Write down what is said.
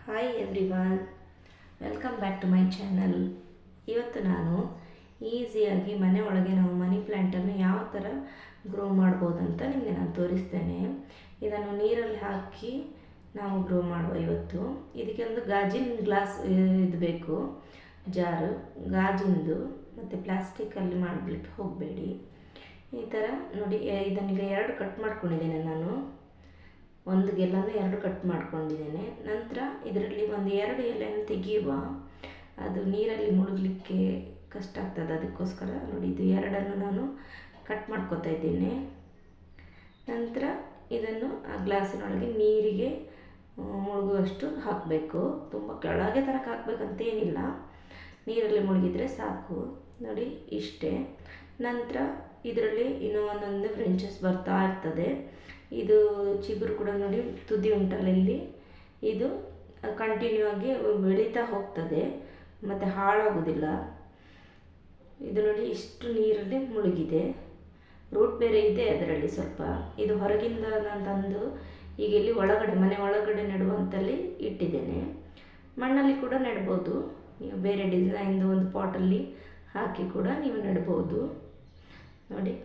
Hi everyone, welcome back to my channel. ಇವತ್ತು ನಾನು ಈಸಿಯಾಗಿ ಮನೆ ಒಳಗೆ ನಾವು ಮನಿ ಪ್ಲ್ಯಾಂಟನ್ನು ಯಾವ ಥರ ಗ್ರೋ ಮಾಡ್ಬೋದಂತ ನಿಮಗೆ ನಾನು ತೋರಿಸ್ತೇನೆ. ಇದನ್ನು ನೀರಲ್ಲಿ ಹಾಕಿ ನಾವು ಗ್ರೋ ಮಾಡುವ. ಇವತ್ತು ಇದಕ್ಕೆ ಒಂದು ಗಾಜಿನ ಗ್ಲಾಸ್ ಇದು ಬೇಕು, ಜಾರು ಗಾಜಿಂದು, ಮತ್ತು ಪ್ಲಾಸ್ಟಿಕ್ಕಲ್ಲಿ ಮಾಡಲಿಕ್ಕೆ ಹೋಗಬೇಡಿ. ಈ ಥರ ನೋಡಿ, ಇದನ್ನೀಗ 2 ಕಟ್ ಮಾಡ್ಕೊಂಡಿದ್ದೇನೆ ನಾನು. ಒಂದು ಗೆಲ್ಲನ್ನು 2 ಕಟ್ ಮಾಡ್ಕೊಂಡಿದ್ದೇನೆ. ನಂತರ ಇದರಲ್ಲಿ ಒಂದು 2 ಎಲೆಯನ್ನು ತೆಗೆಯುವ, ಅದು ನೀರಲ್ಲಿ ಮುಳುಗಲಿಕ್ಕೆ ಕಷ್ಟ ಆಗ್ತದೆ. ಅದಕ್ಕೋಸ್ಕರ ನೋಡಿ, ಇದು 2 ನಾನು ಕಟ್ ಮಾಡ್ಕೊತಾ ಇದ್ದೇನೆ. ನಂತರ ಇದನ್ನು ಆ ಗ್ಲಾಸಿನೊಳಗೆ ನೀರಿಗೆ ಮುಳುಗುವಷ್ಟು ಹಾಕಬೇಕು. ತುಂಬ ಕೆಳಗೆ ತನಕ ಹಾಕಬೇಕಂತ ಏನಿಲ್ಲ, ನೀರಲ್ಲಿ ಮುಳುಗಿದರೆ ಸಾಕು. ನೋಡಿ ಇಷ್ಟೇ. ನಂತರ ಇದರಲ್ಲಿ ಇನ್ನೂ ಒಂದೊಂದು ಬ್ರೆಂಚಸ್ ಬರ್ತಾ ಇರ್ತದೆ. ಇದು ಚಿಗುರು ಕೂಡ ನೋಡಿ, ತುದಿ ಉಂಟಲ್ಲ ಇಲ್ಲಿ, ಇದು ಕಂಟಿನ್ಯೂ ಆಗಿ ಬೆಳೀತಾ ಹೋಗ್ತದೆ ಮತ್ತು ಹಾಳಾಗೋದಿಲ್ಲ. ಇದು ನೋಡಿ ಇಷ್ಟು ನೀರಲ್ಲಿ ಮುಳುಗಿದೆ. ರೂಟ್ ಬೇರೆ ಇದೆ ಅದರಲ್ಲಿ ಸ್ವಲ್ಪ. ಇದು ಹೊರಗಿಂದ ನಾನು ತಂದು ಈಗ ಇಲ್ಲಿ ಒಳಗಡೆ, ಮನೆ ಒಳಗಡೆ ನೆಡುವಂತಲ್ಲಿ ಇಟ್ಟಿದ್ದೇನೆ. ಮಣ್ಣಲ್ಲಿ ಕೂಡ ನೆಡ್ಬೋದು ನೀವು, ಬೇರೆ ಡಿಸೈನ್ದು ಒಂದು ಪಾಟಲ್ಲಿ ಹಾಕಿ ಕೂಡ ನೀವು ನೆಡ್ಬೋದು. ನೋಡಿ